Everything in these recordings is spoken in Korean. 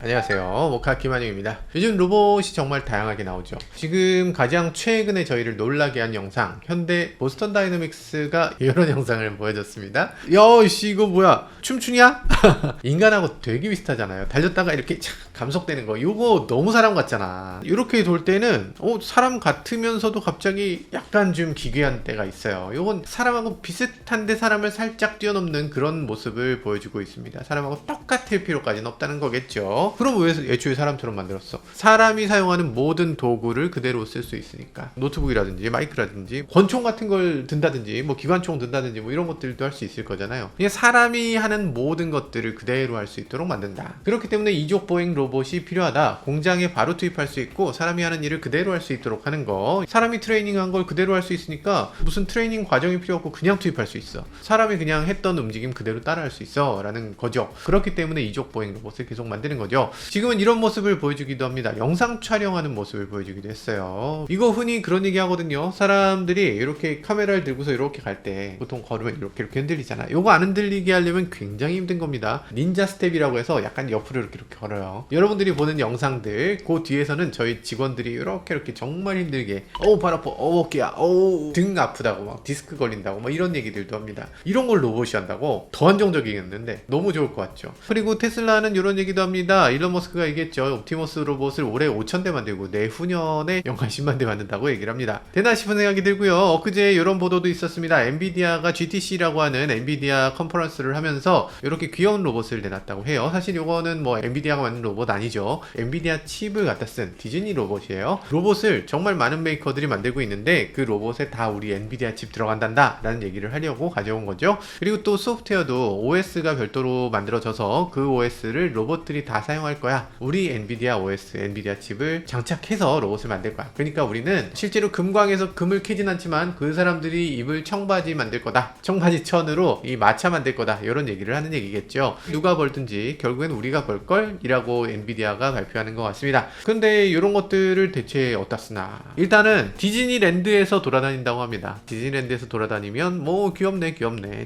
안녕하세요, 모카 김한영입니다. 요즘 로봇이 정말 다양하게 나오죠. 지금 가장 최근에 저희를 놀라게 한 영상, 현대 보스턴 다이너믹스가 이런 영상을 보여줬습니다. 야씨 이거 뭐야, 춤추냐? 인간하고 되게 비슷하잖아요. 달렸다가 이렇게 착 감속되는 거, 이거 너무 사람 같잖아. 이렇게 돌 때는 사람 같으면서도 갑자기 약간 좀 기괴한 때가 있어요. 이건 사람하고 비슷한데 사람을 살짝 뛰어넘는 그런 모습을 보여주고 있습니다. 사람하고 똑같을 필요까지는 없다는 거겠죠. 그럼 왜 애초에 사람처럼 만들었어? 사람이 사용하는 모든 도구를 그대로 쓸 수 있으니까. 노트북이라든지 마이크라든지 권총 같은 걸 든다든지 뭐 기관총 든다든지 뭐 이런 것들도 할 수 있을 거잖아요. 그냥 사람이 하는 모든 것들을 그대로 할 수 있도록 만든다. 그렇기 때문에 이족 보행 로봇이 필요하다. 공장에 바로 투입할 수 있고 사람이 하는 일을 그대로 할 수 있도록 하는 거. 사람이 트레이닝한 걸 그대로 할 수 있으니까 무슨 트레이닝 과정이 필요 없고 그냥 투입할 수 있어. 사람이 그냥 했던 움직임 그대로 따라 할 수 있어 라는 거죠. 그렇기 때문에 이족 보행 로봇을 계속 만드는 거죠. 지금은 이런 모습을 보여주기도 합니다. 영상 촬영하는 모습을 보여주기도 했어요. 이거 흔히 그런 얘기 하거든요. 사람들이 이렇게 카메라를 들고서 이렇게 갈 때 보통 걸으면 이렇게 흔들리잖아. 이거 안 흔들리게 하려면 굉장히 힘든 겁니다. 닌자 스텝이라고 해서 약간 옆으로 이렇게 걸어요. 여러분들이 보는 영상들 그 뒤에서는 저희 직원들이 이렇게 정말 힘들게 발 아파, 어깨야, 등 아프다고 막 디스크 걸린다고 막 이런 얘기들도 합니다. 이런 걸 로봇이 한다고? 더 안정적이겠는데 너무 좋을 것 같죠. 그리고 테슬라는 이런 얘기도 합니다. 일론 머스크가 얘기했죠. 옵티머스 로봇을 올해 5,000대 만들고 내후년에 연간 10만 대 만든다고 얘기를 합니다. 되나 싶은 생각이 들고요. 엊그제 이런 보도도 있었습니다. 엔비디아가 GTC라고 하는 엔비디아 컨퍼런스를 하면서 이렇게 귀여운 로봇을 내놨다고 해요. 사실 이거는 뭐 엔비디아가 만든 로봇 아니죠. 엔비디아 칩을 갖다 쓴 디즈니 로봇이에요. 로봇을 정말 많은 메이커들이 만들고 있는데 그 로봇에 다 우리 엔비디아 칩 들어간단다 라는 얘기를 하려고 가져온 거죠. 그리고 또 소프트웨어도 OS가 별도로 만들어져서 그 OS를 로봇들이 다 사용할 거야. 우리 엔비디아 OS, 엔비디아 칩을 장착해서 로봇을 만들 거야. 그러니까 우리는 실제로 금광에서 금을 캐진 않지만 그 사람들이 입을 청바지 만들 거다. 청바지 천으로 이 마차 만들 거다. 이런 얘기를 하는 얘기겠죠. 누가 벌든지 결국엔 우리가 벌걸 이라고 엔비디아가 발표하는 것 같습니다. 근데 이런 것들을 대체 어디다 쓰나? 일단은 디즈니랜드에서 돌아다닌다고 합니다. 디즈니랜드에서 돌아다니면 뭐 귀엽네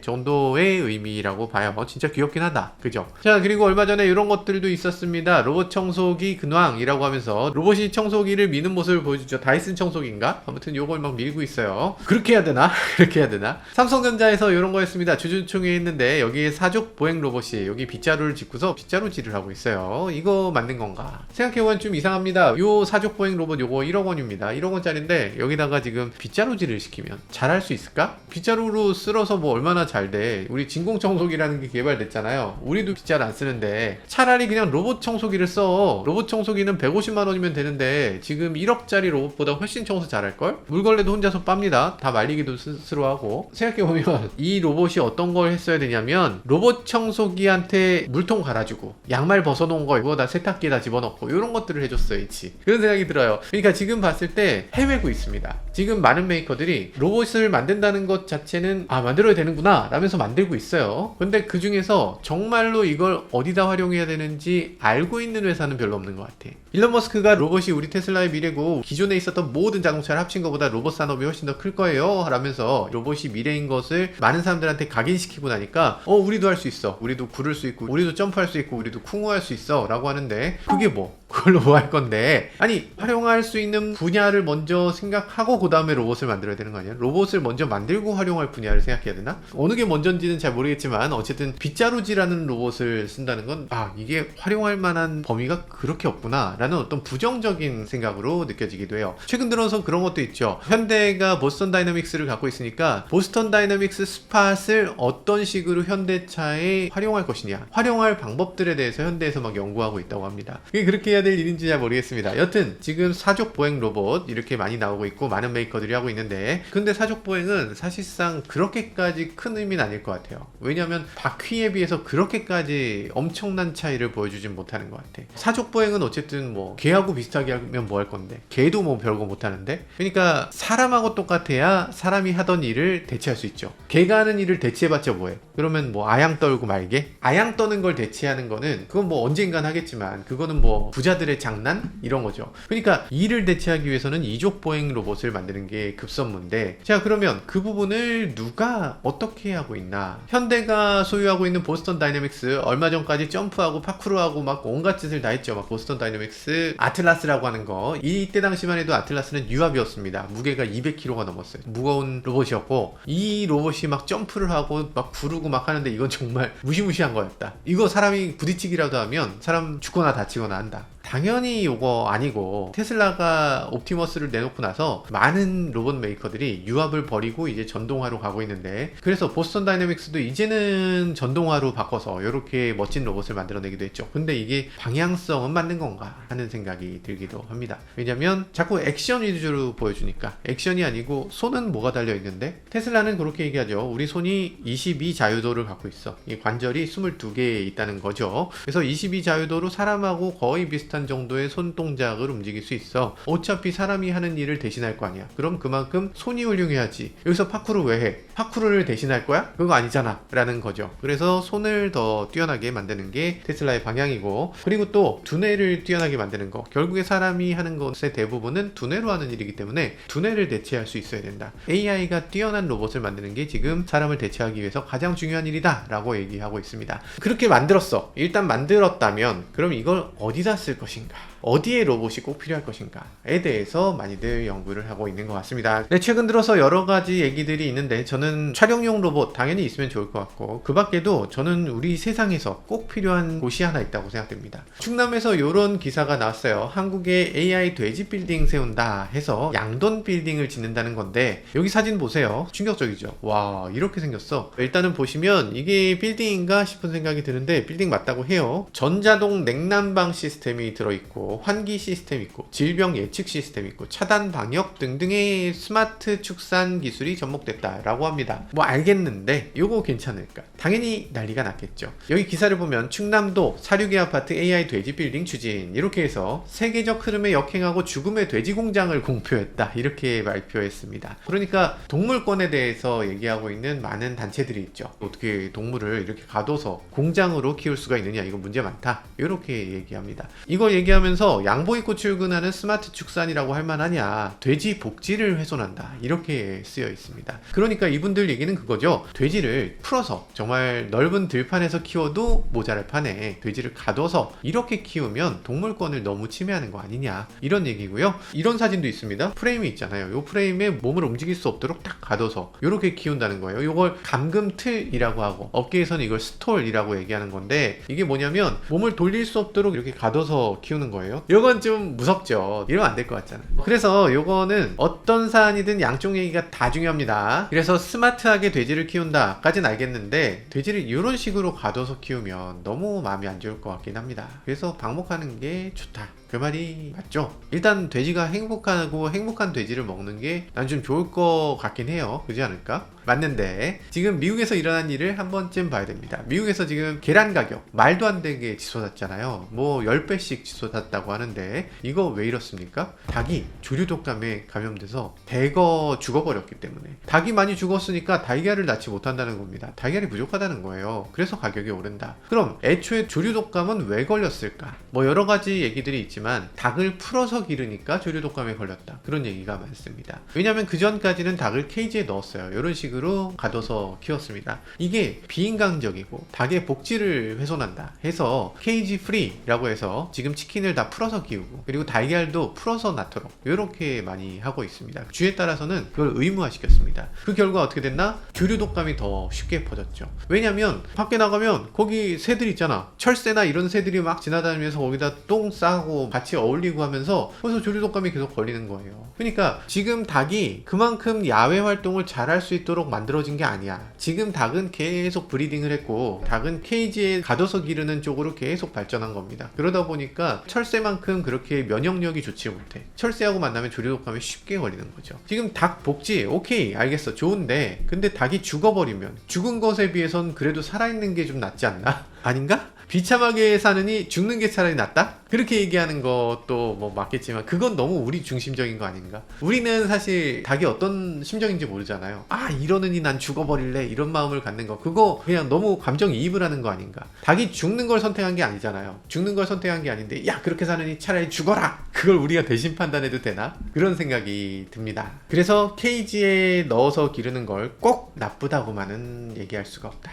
정도의 의미라고 봐요. 진짜 귀엽긴 하다. 그죠? 자, 그리고 얼마 전에 이런 것들도 있었습니다. 로봇 청소기 근황이라고 하면서 로봇이 청소기를 미는 모습을 보여주죠. 다이슨 청소기인가? 아무튼 요걸 막 밀고 있어요. 그렇게 해야 되나? 그렇게 해야 되나? 삼성전자에서 이런 거 했습니다. 주주총회 했는데 여기에 사족 보행 로봇이 여기 빗자루를 짚고서 빗자루질을 하고 있어요. 이거 만든 건가? 생각해보면 좀 이상합니다. 요 사족 보행 로봇 요거 1억 원입니다. 1억 원짜리인데 여기다가 지금 빗자루질을 시키면 잘할 수 있을까? 빗자루로 쓸어서 뭐 얼마나 잘 돼. 우리 진공청소기라는 게 개발됐잖아요. 우리도 빗자루 안 쓰는데 차라리 그냥 로봇 청소기를 써. 로봇 청소기는 150만 원이면 되는데 지금 1억짜리 로봇보다 훨씬 청소 잘할걸? 물걸레도 혼자서 빱니다. 다 말리기도 스스로 하고. 생각해보면 이 로봇이 어떤 걸 했어야 되냐면 로봇 청소기한테 물통 갈아주고 양말 벗어놓은 거 이거 다 세탁기에다 집어넣고 이런 것들을 해줬어야지. 그런 생각이 들어요. 그러니까 지금 봤을 때 헤매고 있습니다. 지금 많은 메이커들이 로봇을 만든다는 것 자체는 만들어야 되는구나 라면서 만들고 있어요. 근데 그 중에서 정말로 이걸 어디다 활용해야 되는지 알고 있는 회사는 별로 없는 것 같아. 일론 머스크가 로봇이 우리 테슬라의 미래고 기존에 있었던 모든 자동차를 합친 것보다 로봇 산업이 훨씬 더 클 거예요 라면서 로봇이 미래인 것을 많은 사람들한테 각인시키고 나니까 우리도 할 수 있어, 우리도 구를 수 있고 우리도 점프할 수 있고 우리도 쿵후할 수 있어 라고 하는데 그게 뭐? 그걸로 뭐 할 건데? 아니 활용할 수 있는 분야를 먼저 생각하고 그 다음에 로봇을 만들어야 되는 거 아니야? 로봇을 먼저 만들고 활용할 분야를 생각해야 되나? 어느 게 먼저인지는 잘 모르겠지만 어쨌든 빗자루질하는 로봇을 쓴다는 건 이게 활용할 만한 범위가 그렇게 없구나 라는 어떤 부정적인 생각으로 느껴지기도 해요. 최근 들어서 그런 것도 있죠. 현대가 보스턴 다이너믹스를 갖고 있으니까 보스턴 다이너믹스 스팟을 어떤 식으로 현대차에 활용할 것이냐, 활용할 방법들에 대해서 현대에서 막 연구하고 있다고 합니다. 그게 그렇게 해야 될 일인지 잘 모르겠습니다. 여튼 지금 사족 보행 로봇 이렇게 많이 나오고 있고 많은 메이커들이 하고 있는데 근데 사족 보행은 사실상 그렇게까지 큰 의미는 아닐 것 같아요. 왜냐하면 바퀴에 비해서 그렇게까지 엄청난 차이를 보여주진 못하는 것 같아. 사족 보행은 어쨌든 뭐 개하고 비슷하게 하면 뭐 할 건데 개도 뭐 별거 못하는데. 그러니까 사람하고 똑같아야 사람이 하던 일을 대체할 수 있죠. 개가 하는 일을 대체해봤자 뭐해? 그러면 뭐 아양 떨고 말게? 아양 떠는 걸 대체하는 거는 그건 뭐 언젠간 하겠지만 그거는 뭐 부자들의 장난? 이런 거죠. 그러니까 이를 대체하기 위해서는 이족 보행 로봇을 만드는 게 급선무인데, 자 그러면 그 부분을 누가 어떻게 하고 있나? 현대가 소유하고 있는 보스턴 다이내믹스 얼마 전까지 점프하고 파쿠르하고 막 온갖 짓을 다 했죠. 막 보스턴 다이내믹스 아틀라스라고 하는 거, 이때 당시만 해도 아틀라스는 유압이었습니다. 무게가 200kg가 넘었어요. 무거운 로봇이었고, 이 로봇이 막 점프를 하고 막 구르고 막 하는데 이건 정말 무시무시한 거였다. 이거 사람이 부딪히기라도 하면 사람 죽거나 다치거나 한다. 당연히 이거 아니고, 테슬라가 옵티머스를 내놓고 나서 많은 로봇 메이커들이 유압을 버리고 이제 전동화로 가고 있는데, 그래서 보스턴 다이내믹스도 이제는 전동화로 바꿔서 이렇게 멋진 로봇을 만들어내기도 했죠. 근데 이게 방향성은 맞는 건가 하는 생각이 들기도 합니다. 왜냐면 자꾸 액션 위주로 보여주니까. 액션이 아니고 손은 뭐가 달려있는데, 테슬라는 그렇게 얘기하죠. 우리 손이 22 자유도를 갖고 있어. 이 관절이 22개 있다는 거죠. 그래서 22 자유도로 사람하고 거의 비슷한 정도의 손 동작을 움직일 수 있어. 어차피 사람이 하는 일을 대신할 거 아니야. 그럼 그만큼 손이 훌륭해야지. 여기서 파쿠르 왜 해? 파쿠르를 대신할 거야? 그거 아니잖아 라는 거죠. 그래서 손을 더 뛰어나게 만드는 게 테슬라의 방향이고, 그리고 또 두뇌를 뛰어나게 만드는 거, 결국에 사람이 하는 것의 대부분은 두뇌로 하는 일이기 때문에 두뇌를 대체할 수 있어야 된다. AI가 뛰어난 로봇을 만드는 게 지금 사람을 대체하기 위해서 가장 중요한 일이다 라고 얘기하고 있습니다. 그렇게 만들었어. 일단 만들었다면 그럼 이걸 어디다 쓸 것인가, 어디에 로봇이 꼭 필요할 것인가에 대해서 많이들 연구를 하고 있는 것 같습니다. 네, 최근 들어서 여러 가지 얘기들이 있는데, 저는 촬영용 로봇 당연히 있으면 좋을 것 같고, 그 밖에도 저는 우리 세상에서 꼭 필요한 곳이 하나 있다고 생각됩니다. 충남에서 이런 기사가 나왔어요. 한국에 AI 돼지 빌딩 세운다 해서 양돈 빌딩을 짓는다는 건데, 여기 사진 보세요. 충격적이죠. 와, 이렇게 생겼어. 일단은 보시면 이게 빌딩인가 싶은 생각이 드는데, 빌딩 맞다고 해요. 전자동 냉난방 시스템이 들어있고, 환기 시스템 있고, 질병 예측 시스템 있고, 차단 방역 등등의 스마트 축산 기술이 접목됐다 라고 합니다. 뭐 알겠는데 요거 괜찮을까? 당연히 난리가 났겠죠. 여기 기사를 보면 충남도 사륙의 아파트 AI 돼지 빌딩 추진, 이렇게 해서 세계적 흐름에 역행하고 죽음의 돼지 공장을 공표했다, 이렇게 발표했습니다. 그러니까 동물권에 대해서 얘기하고 있는 많은 단체들이 있죠. 어떻게 동물을 이렇게 가둬서 공장으로 키울 수가 있느냐, 이거 문제 많다, 이렇게 얘기합니다. 이걸 얘기하면서 양복 입고 출근하는 스마트 축산이라고 할 만하냐, 돼지 복지를 훼손한다, 이렇게 쓰여 있습니다. 그러니까 이분들 얘기는 그거죠. 돼지를 풀어서 정말 넓은 들판에서 키워도 모자랄 판에 돼지를 가둬서 이렇게 키우면 동물권을 너무 침해하는 거 아니냐, 이런 얘기고요. 이런 사진도 있습니다. 프레임이 있잖아요. 이 프레임에 몸을 움직일 수 없도록 딱 가둬서 이렇게 키운다는 거예요. 이걸 감금틀이라고 하고, 업계에서는 이걸 스톨이라고 얘기하는 건데, 이게 뭐냐면 몸을 돌릴 수 없도록 이렇게 가둬서 키우는 거예요. 이건 좀 무섭죠. 이러면 안 될 것 같잖아요. 그래서 이거는 어떤 사안이든 양쪽 얘기가 다 중요합니다. 그래서 스마트하게 돼지를 키운다 까진 알겠는데, 돼지를 이런 식으로 가둬서 키우면 너무 마음이 안 좋을 것 같긴 합니다. 그래서 방목하는 게 좋다, 그 말이 맞죠? 일단 돼지가 행복한 돼지를 먹는 게 난 좀 좋을 것 같긴 해요. 그렇지 않을까? 맞는데 지금 미국에서 일어난 일을 한 번쯤 봐야 됩니다. 미국에서 지금 계란 가격 말도 안 되게 치솟았잖아요. 뭐 10배씩 치솟았다고 하는데, 이거 왜 이렇습니까? 닭이 조류 독감에 감염돼서 대거 죽어버렸기 때문에, 닭이 많이 죽었으니까 달걀을 낳지 못한다는 겁니다. 달걀이 부족하다는 거예요. 그래서 가격이 오른다. 그럼 애초에 조류 독감은 왜 걸렸을까? 뭐 여러 가지 얘기들이 있지만, 닭을 풀어서 기르니까 조류 독감에 걸렸다, 그런 얘기가 많습니다. 왜냐면 그 전까지는 닭을 케이지에 넣었어요. 이런 식으로 가둬서 키웠습니다. 이게 비인간적이고 닭의 복지를 훼손한다 해서 케이지 프리라고 해서 지금 치킨을 다 풀어서 키우고, 그리고 달걀도 풀어서 낳도록 이렇게 많이 하고 있습니다. 주에 따라서는 그걸 의무화시켰습니다. 그 결과 어떻게 됐나? 조류 독감이 더 쉽게 퍼졌죠. 왜냐면 밖에 나가면 거기 새들 있잖아. 철새나 이런 새들이 막 지나다니면서 거기다 똥 싸고 같이 어울리고 하면서, 그래서 조류 독감이 계속 걸리는 거예요. 그러니까 지금 닭이 그만큼 야외 활동을 잘할 수 있도록 만들어진 게 아니야. 지금 닭은 계속 브리딩을 했고, 닭은 케이지에 가둬서 기르는 쪽으로 계속 발전한 겁니다. 그러다 보니까 철새만큼 그렇게 면역력이 좋지 못해. 철새하고 만나면 조류 독감에 쉽게 걸리는 거죠. 지금 닭 복지 오케이 알겠어, 좋은데, 근데 닭이 죽어버리면 죽은 것에 비해선 그래도 살아있는 게 좀 낫지 않나? 아닌가? 비참하게 사느니 죽는 게 차라리 낫다? 그렇게 얘기하는 것도 뭐 맞겠지만, 그건 너무 우리 중심적인 거 아닌가? 우리는 사실 닭이 어떤 심정인지 모르잖아요. 아, 이러느니 난 죽어버릴래, 이런 마음을 갖는 거, 그거 그냥 너무 감정이입을 하는 거 아닌가? 닭이 죽는 걸 선택한 게 아니잖아요. 죽는 걸 선택한 게 아닌데, 야 그렇게 사느니 차라리 죽어라, 그걸 우리가 대신 판단해도 되나? 그런 생각이 듭니다. 그래서 케이지에 넣어서 기르는 걸 꼭 나쁘다고만은 얘기할 수가 없다.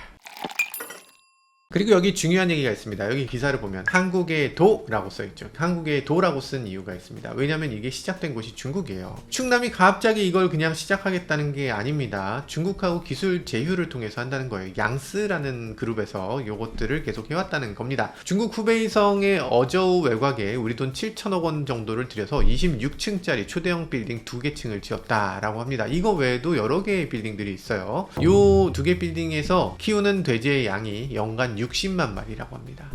그리고 여기 중요한 얘기가 있습니다. 여기 기사를 보면 한국의 도라고 써있죠. 한국의 도라고 쓴 이유가 있습니다. 왜냐면 이게 시작된 곳이 중국이에요. 충남이 갑자기 이걸 그냥 시작하겠다는 게 아닙니다. 중국하고 기술 제휴를 통해서 한다는 거예요. 양스라는 그룹에서 요것들을 계속 해왔다는 겁니다. 중국 후베이성의 어저우 외곽에 우리 돈 7천억 원 정도를 들여서 26층짜리 초대형 빌딩 2개 층을 지었다라고 합니다. 이거 외에도 여러 개의 빌딩들이 있어요. 요 2개 빌딩에서 키우는 돼지의 양이 연간 60만 마리라고 합니다.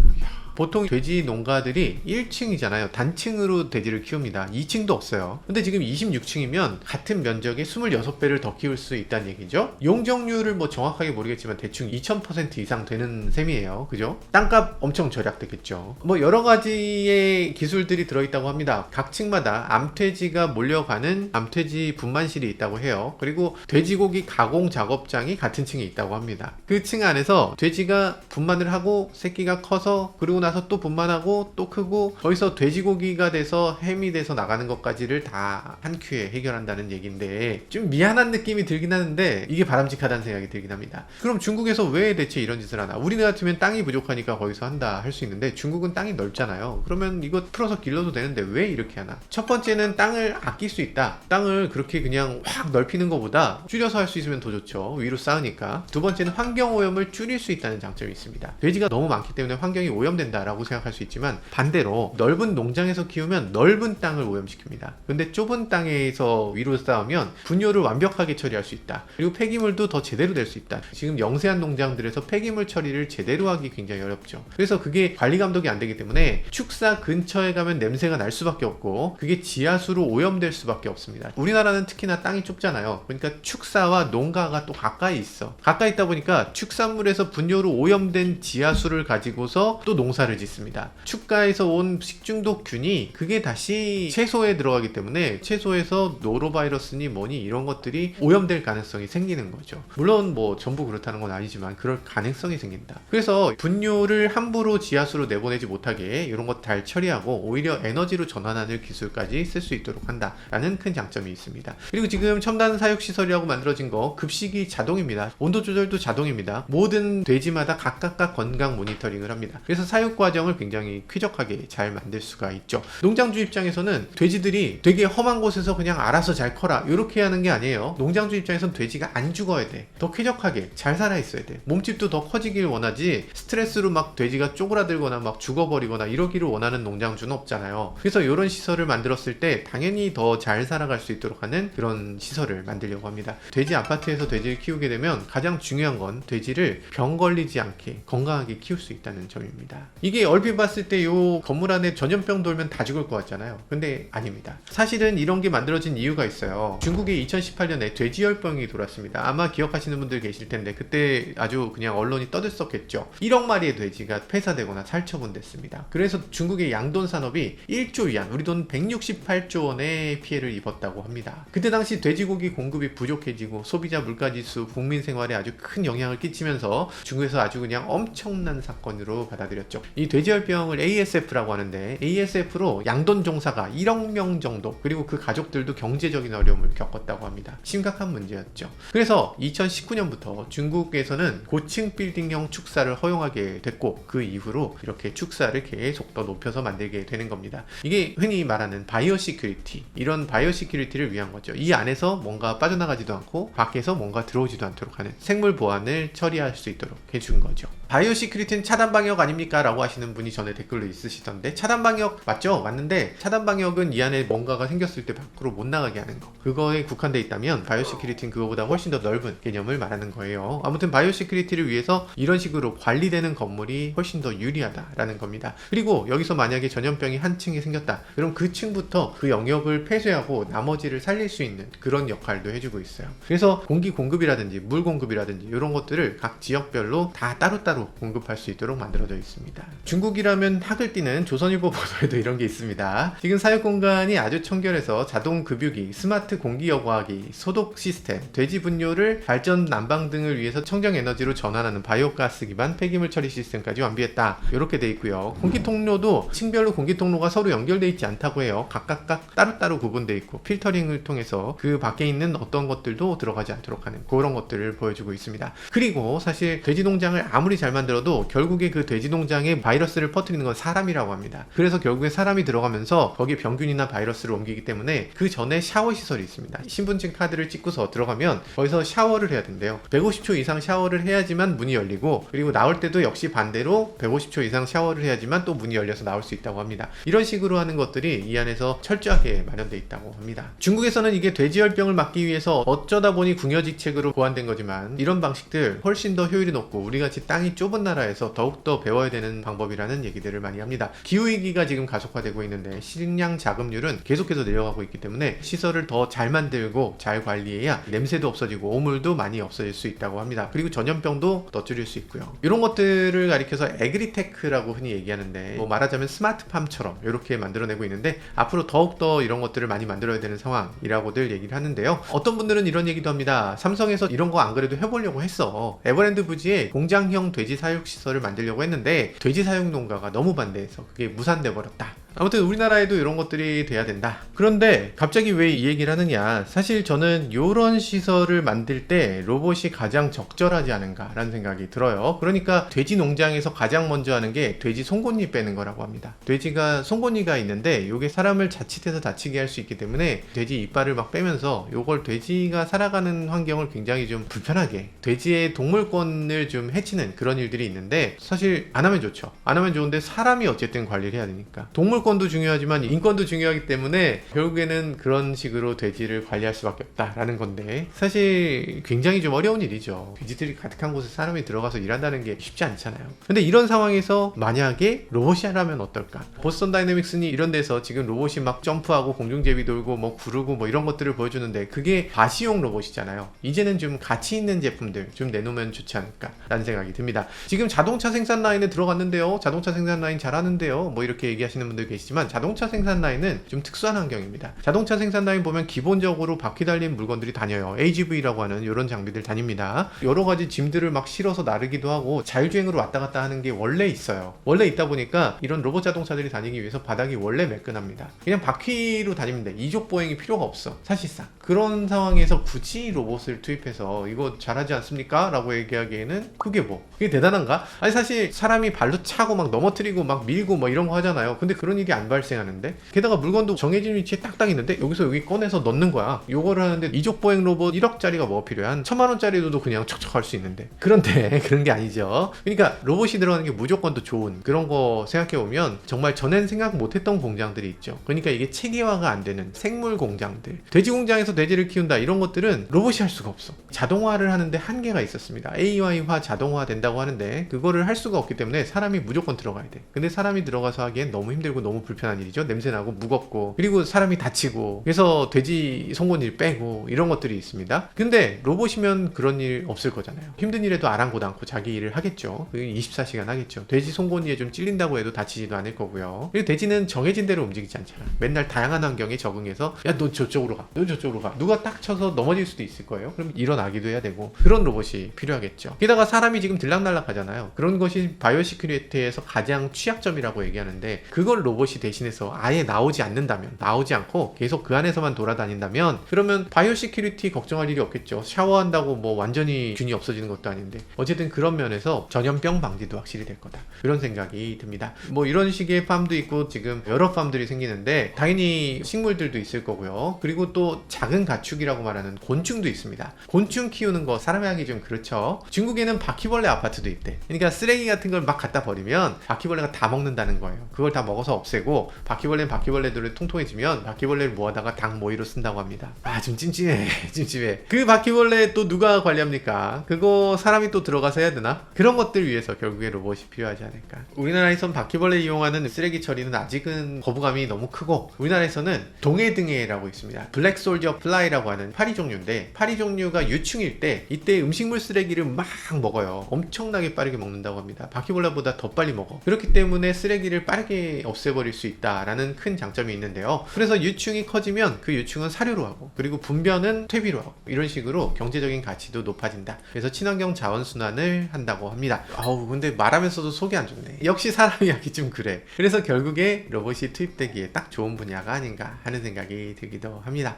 보통 돼지 농가들이 1층이잖아요. 단층으로 돼지를 키웁니다. 2층도 없어요. 근데 지금 26층이면 같은 면적의 26배를 더 키울 수 있다는 얘기죠. 용적률을 뭐 정확하게 모르겠지만 대충 2000% 이상 되는 셈이에요. 그죠? 땅값 엄청 절약되겠죠. 뭐 여러 가지의 기술들이 들어있다고 합니다. 각 층마다 암퇴지가 몰려가는 암퇴지 분만실이 있다고 해요. 그리고 돼지고기 가공 작업장이 같은 층에 있다고 합니다. 그 층 안에서 돼지가 분만을 하고 새끼가 커서 그리고 나서 또 분만하고 또 크고 거기서 돼지고기가 돼서 햄이 돼서 나가는 것까지를 다 한 큐에 해결한다는 얘기인데 좀 미안한 느낌이 들긴 하는데 이게 바람직하다는 생각이 들긴 합니다. 그럼 중국에서 왜 대체 이런 짓을 하나? 우리나라 같으면 땅이 부족하니까 거기서 한다 할 수 있는데 중국은 땅이 넓잖아요. 그러면 이거 풀어서 길러도 되는데 왜 이렇게 하나? 첫 번째는 땅을 아낄 수 있다. 땅을 그렇게 그냥 확 넓히는 것보다 줄여서 할 수 있으면 더 좋죠. 위로 쌓으니까. 두 번째는 환경오염을 줄일 수 있다는 장점이 있습니다. 돼지가 너무 많기 때문에 환경이 오염된다 라고 생각할 수 있지만 반대로 넓은 농장에서 키우면 넓은 땅을 오염시킵니다. 근데 좁은 땅에서 위로 쌓으면 분뇨를 완벽하게 처리할 수 있다. 그리고 폐기물도 더 제대로 될 수 있다. 지금 영세한 농장들에서 폐기물 처리를 제대로 하기 굉장히 어렵죠. 그래서 그게 관리 감독이 안 되기 때문에 축사 근처에 가면 냄새가 날 수밖에 없고 그게 지하수로 오염될 수밖에 없습니다. 우리나라는 특히나 땅이 좁잖아요. 그러니까 축사와 농가가 또 가까이 있어. 가까이 있다 보니까 축산물에서 분뇨로 오염된 지하수를 가지고서 또 농사를 짓습니다. 축가에서 온 식중독균이 그게 다시 채소에 들어가기 때문에 채소에서 노로바이러스니 뭐니 이런 것들이 오염될 가능성이 생기는 거죠. 물론 뭐 전부 그렇다는 건 아니지만 그럴 가능성이 생긴다. 그래서 분뇨를 함부로 지하수로 내보내지 못하게 이런 것 잘 처리하고 오히려 에너지로 전환하는 기술까지 쓸 수 있도록 한다라는 큰 장점이 있습니다. 그리고 지금 첨단 사육시설이라고 만들어진 거 급식이 자동입니다. 온도 조절도 자동입니다. 모든 돼지마다 각각 건강 모니터링을 합니다. 그래서 사육 과정을 굉장히 쾌적하게 잘 만들 수가 있죠. 농장주 입장에서는 돼지들이 되게 험한 곳에서 그냥 알아서 잘 커라 이렇게 하는 게 아니에요. 농장주 입장에서는 돼지가 안 죽어야 돼. 더 쾌적하게 잘 살아 있어야 돼. 몸집도 더 커지길 원하지 스트레스로 막 돼지가 쪼그라들거나 막 죽어버리거나 이러기를 원하는 농장주는 없잖아요. 그래서 이런 시설을 만들었을 때 당연히 더 잘 살아갈 수 있도록 하는 그런 시설을 만들려고 합니다. 돼지 아파트에서 돼지를 키우게 되면 가장 중요한 건 돼지를 병 걸리지 않게 건강하게 키울 수 있다는 점입니다. 이게 얼핏 봤을 때 요 건물 안에 전염병 돌면 다 죽을 것 같잖아요. 근데 아닙니다. 사실은 이런 게 만들어진 이유가 있어요. 중국에 2018년에 돼지열병이 돌았습니다. 아마 기억하시는 분들 계실 텐데 그때 아주 그냥 언론이 떠들썩했죠. 1억 마리의 돼지가 폐사되거나 살처분됐습니다. 그래서 중국의 양돈 산업이 1조 위안, 우리 돈 168조 원의 피해를 입었다고 합니다. 그때 당시 돼지고기 공급이 부족해지고 소비자 물가지수, 국민 생활에 아주 큰 영향을 끼치면서 중국에서 아주 그냥 엄청난 사건으로 받아들였죠. 이 돼지열병을 ASF라고 하는데 ASF로 양돈 종사가 1억 명 정도 그리고 그 가족들도 경제적인 어려움을 겪었다고 합니다. 심각한 문제였죠. 그래서 2019년부터 중국에서는 고층 빌딩형 축사를 허용하게 됐고 그 이후로 이렇게 축사를 계속 더 높여서 만들게 되는 겁니다. 이게 흔히 말하는 바이오 시큐리티, 이런 바이오 시큐리티를 위한 거죠. 이 안에서 뭔가 빠져나가지도 않고 밖에서 뭔가 들어오지도 않도록 하는 생물 보안을 처리할 수 있도록 해준 거죠. 바이오 시큐리티는 차단 방역 아닙니까? 라고 하시는 분이 전에 댓글로 있으시던데 차단 방역 맞죠? 맞는데 차단 방역은 이 안에 뭔가가 생겼을 때 밖으로 못 나가게 하는 거, 그거에 국한돼 있다면 바이오 시큐리티는 그거보다 훨씬 더 넓은 개념을 말하는 거예요. 아무튼 바이오 시큐리티를 위해서 이런 식으로 관리되는 건물이 훨씬 더 유리하다라는 겁니다. 그리고 여기서 만약에 전염병이 한 층이 생겼다 그럼 그 층부터 그 영역을 폐쇄하고 나머지를 살릴 수 있는 그런 역할도 해주고 있어요. 그래서 공기 공급이라든지 물 공급이라든지 이런 것들을 각 지역별로 다 따로따로 공급할 수 있도록 만들어져 있습니다. 중국이라면 학을 띠는 조선일보 보도에도 이런 게 있습니다. 지금 사육 공간이 아주 청결해서 자동 급유기, 스마트 공기 여과기, 소독 시스템, 돼지 분뇨를 발전 난방 등을 위해서 청정 에너지로 전환하는 바이오가스 기반 폐기물 처리 시스템까지 완비했다. 이렇게 돼 있고요. 공기 통로도 층별로 공기 통로가 서로 연결돼 있지 않다고 해요. 각각 따로따로 구분돼 있고 필터링을 통해서 그 밖에 있는 어떤 것들도 들어가지 않도록 하는 그런 것들을 보여주고 있습니다. 그리고 사실 돼지 농장을 아무리 잘 만들어도 결국에 그 돼지 농장에 바이러스를 퍼뜨리는 건 사람이라고 합니다. 그래서 결국에 사람이 들어가면서 거기에 병균이나 바이러스를 옮기기 때문에 그 전에 샤워 시설이 있습니다. 신분증 카드를 찍고서 들어가면 거기서 샤워를 해야 된대요. 150초 이상 샤워를 해야지만 문이 열리고, 그리고 나올 때도 역시 반대로 150초 이상 샤워를 해야지만 또 문이 열려서 나올 수 있다고 합니다. 이런 식으로 하는 것들이 이 안에서 철저하게 마련되어 있다고 합니다. 중국에서는 이게 돼지열병을 막기 위해서 어쩌다 보니 궁여지책으로 고안된 거지만, 이런 방식들 훨씬 더 효율이 높고 우리같이 땅이 좁은 나라에서 더욱더 배워야 되는 방법이라는 얘기들을 많이 합니다. 기후위기가 지금 가속화되고 있는데 식량 자급률은 계속해서 내려가고 있기 때문에 시설을 더 잘 만들고 잘 관리해야 냄새도 없어지고 오물도 많이 없어질 수 있다고 합니다. 그리고 전염병도 더 줄일 수 있고요. 이런 것들을 가리켜서 에그리테크라고 흔히 얘기하는데, 뭐 말하자면 스마트팜처럼 이렇게 만들어내고 있는데, 앞으로 더욱더 이런 것들을 많이 만들어야 되는 상황이라고들 얘기를 하는데요. 어떤 분들은 이런 얘기도 합니다. 삼성에서 이런 거 안 그래도 해보려고 했어. 에버랜드 부지에 공장형 돼지 사육 시설을 만들려고 했는데 돼지 사육 농가가 너무 반대해서 그게 무산돼 버렸다. 아무튼 우리나라에도 이런 것들이 돼야 된다. 그런데 갑자기 왜 이 얘기를 하느냐, 사실 저는 이런 시설을 만들 때 로봇이 가장 적절하지 않은가 라는 생각이 들어요. 그러니까 돼지 농장에서 가장 먼저 하는 게 돼지 송곳니 빼는 거라고 합니다. 돼지가 송곳니가 있는데 이게 사람을 자칫해서 다치게 할 수 있기 때문에 돼지 이빨을 막 빼면서 이걸 돼지가 살아가는 환경을 굉장히 좀 불편하게, 돼지의 동물권을 좀 해치는 그런 일들이 있는데, 사실 안 하면 좋죠. 안 하면 좋은데 사람이 어쨌든 관리를 해야 되니까 동물권도 중요하지만 인권도 중요하기 때문에 결국에는 그런 식으로 돼지를 관리할 수밖에 없다라는 건데, 사실 굉장히 좀 어려운 일이죠. 돼지들이 가득한 곳에 사람이 들어가서 일한다는 게 쉽지 않잖아요. 근데 이런 상황에서 만약에 로봇이 하라면 어떨까? 보스턴 다이내믹스니 이런 데서 지금 로봇이 막 점프하고 공중제비 돌고 뭐 구르고 뭐 이런 것들을 보여주는데, 그게 과시용 로봇이잖아요. 이제는 좀 가치 있는 제품들 좀 내놓으면 좋지 않을까 라는 생각이 듭니다. 지금 자동차 생산 라인에 들어갔는데요, 자동차 생산 라인 잘하는데요, 뭐 이렇게 얘기하시는 분들 계시지만, 자동차 생산 라인은 좀 특수한 환경입니다. 자동차 생산 라인 보면 기본적으로 바퀴 달린 물건들이 다녀요. AGV라고 하는 이런 장비들 다닙니다. 여러 가지 짐들을 막 실어서 나르기도 하고 자율주행으로 왔다 갔다 하는 게 원래 있어요. 원래 있다 보니까 이런 로봇 자동차들이 다니기 위해서 바닥이 원래 매끈합니다. 그냥 바퀴로 다니면 돼. 이족 보행이 필요가 없어, 사실상. 그런 상황에서 굳이 로봇을 투입해서 이거 잘하지 않습니까? 라고 얘기하기에는 그게 대단한가? 아니, 사실 사람이 발로 차고 막 넘어뜨리고 막 밀고 뭐 이런 거 하잖아요. 근데 그런 일이 안 발생하는데, 게다가 물건도 정해진 위치에 딱딱 있는데 여기서 여기 꺼내서 넣는 거야. 요거를 하는데 이족 보행 로봇 1억짜리가 뭐가 필요해? 한 1000만원짜리도 그냥 척척 할 수 있는데. 그런데 그런 게 아니죠. 그러니까 로봇이 들어가는 게 무조건 더 좋은 그런 거 생각해보면 정말 전엔 생각 못했던 공장들이 있죠. 그러니까 이게 체계화가 안 되는 생물 공장들, 돼지 공장에서 돼지를 키운다, 이런 것들은 로봇이 할 수가 없어. 자동화를 하는데 한계가 있었습니다. AI화 자동화 된다고 하는데 그거를 할 수가 없기 때문에 사람이 무조건 들어가야 돼. 근데 사람이 들어가서 하기엔 너무 힘들고 너무 불편한 일이죠. 냄새나고 무겁고, 그리고 사람이 다치고, 그래서 돼지 송곳니를 빼고 이런 것들이 있습니다. 근데 로봇이면 그런 일 없을 거잖아요. 힘든 일에도 아랑곳 않고 자기 일을 하겠죠. 24시간 하겠죠. 돼지 송곳니에 좀 찔린다고 해도 다치지도 않을 거고요. 그리고 돼지는 정해진 대로 움직이지 않잖아. 맨날 다양한 환경에 적응해서 야, 너 저쪽으로 가, 너 저쪽으로 가, 누가 딱 쳐서 넘어질 수도 있을 거예요. 그럼 일어나기도 해야 되고, 그런 로봇이 필요하겠죠. 게다가 사람이 지금 들락날락 하잖아요. 그런 것이 바이오 시큐리티에서 가장 취약점이라고 얘기하는데, 그걸 로봇이 대신해서 아예 나오지 않는다면, 나오지 않고 계속 그 안에서만 돌아다닌다면, 그러면 바이오 시큐리티 걱정할 일이 없겠죠. 샤워한다고 뭐 완전히 균이 없어지는 것도 아닌데. 어쨌든 그런 면에서 전염병 방지도 확실히 될 거다, 그런 생각이 듭니다. 뭐 이런 식의 팜도 있고 지금 여러 팜들이 생기는데, 당연히 식물들도 있을 거고요. 그리고 또 작은 가축이라고 말하는 곤충도 있습니다. 곤충 키우는 거 사람이 하기 좀 그렇죠. 중국에는 바퀴벌레 아파트도 있대. 그러니까 쓰레기 같은 걸 막 갖다 버리면 바퀴벌레가 다 먹는다는 거예요. 그걸 다 먹어서 없애고 바퀴벌레는 바퀴벌레들을 통통해지면 바퀴벌레를 모아다가 당 모이로 쓴다고 합니다. 아, 좀 찜찜해. 찜찜해. 그 바퀴벌레 또 누가 관리합니까? 그거 사람이 또 들어가서 해야 되나? 그런 것들 위해서 결국에 로봇이 필요하지 않을까. 우리나라에선 바퀴벌레 이용하는 쓰레기 처리는 아직은 거부감이 너무 크고, 우리나라에서는 동해등해라고 있습니다. 블랙솔저 플라이라고 하는 파리 종류인데, 파리 종류가 유충일 때 이때 음식물 쓰레기를 막 먹어요. 엄청나게 빠르게 먹는다고 합니다. 바퀴벌레보다 더 빨리 먹어. 그렇기 때문에 쓰레기를 빠르게 없애버릴 수 있다라는 큰 장점이 있는데요. 그래서 유충이 커지면 그 유충은 사료로 하고, 그리고 분변은 퇴비로 하고, 이런 식으로 경제적인 가치도 높아진다. 그래서 친환경 자원순환을 한다고 합니다. 아우, 근데 말하면서도 속이 안 좋네. 역시 사람이 하기 좀 그래. 그래서 결국에 로봇이 투입되기에 딱 좋은 분야가 아닌가 하는 생각이 들기도 합니다.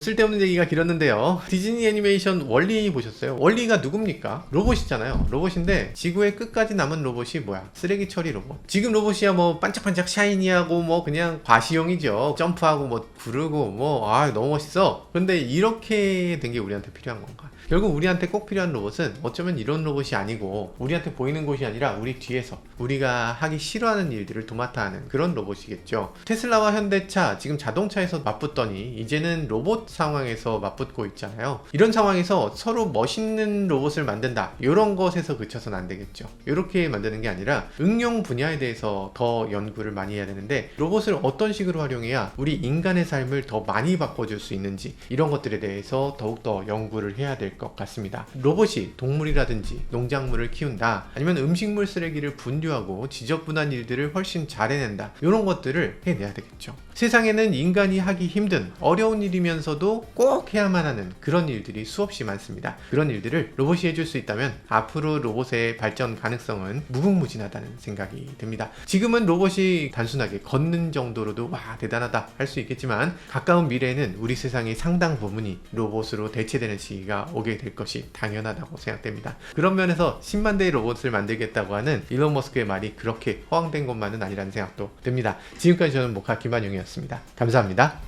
쓸데없는 얘기가 길었는데요. 디즈니 애니메이션 월리 보셨어요? 월리가 누굽니까? 로봇이잖아요. 로봇인데 지구의 끝까지 남은 로봇이 뭐야? 쓰레기 처리 로봇. 지금 로봇이야 뭐 반짝반짝 샤이니하고 뭐 그냥 과시용이죠. 점프하고 뭐 구르고 뭐 너무 멋있어. 근데 이렇게 된 게 우리한테 필요한 건가? 결국 우리한테 꼭 필요한 로봇은 어쩌면 이런 로봇이 아니고, 우리한테 보이는 곳이 아니라 우리 뒤에서 우리가 하기 싫어하는 일들을 도맡아 하는 그런 로봇이겠죠. 테슬라와 현대차 지금 자동차에서 맞붙더니 이제는 로봇 상황에서 맞붙고 있잖아요. 이런 상황에서 서로 멋있는 로봇을 만든다, 이런 것에서 그쳐서는 안 되겠죠. 이렇게 만드는 게 아니라 응용 분야에 대해서 더 연구를 많이 해야 되는데, 로봇을 어떤 식으로 활용해야 우리 인간의 삶을 더 많이 바꿔줄 수 있는지, 이런 것들에 대해서 더욱더 연구를 해야 될 것 같습니다. 로봇이 동물이라든지 농작물을 키운다, 아니면 음식물 쓰레기를 분류하고 지저분한 일들을 훨씬 잘 해낸다, 이런 것들을 해내야 되겠죠. 세상에는 인간이 하기 힘든 어려운 일이면서도 꼭 해야만 하는 그런 일들이 수없이 많습니다. 그런 일들을 로봇이 해줄 수 있다면 앞으로 로봇의 발전 가능성은 무궁무진하다는 생각이 듭니다. 지금은 로봇이 단순하게 걷는 정도로도 와 대단하다 할 수 있겠지만, 가까운 미래에는 우리 세상의 상당 부분이 로봇으로 대체되는 시기가 오게 될 것이 당연하다고 생각됩니다. 그런 면에서 10만 대의 로봇을 만들겠다고 하는 일론 머스크의 말이 그렇게 허황된 것만은 아니라는 생각도 듭니다. 지금까지 저는 모카 김한용이었습니다. 감사합니다.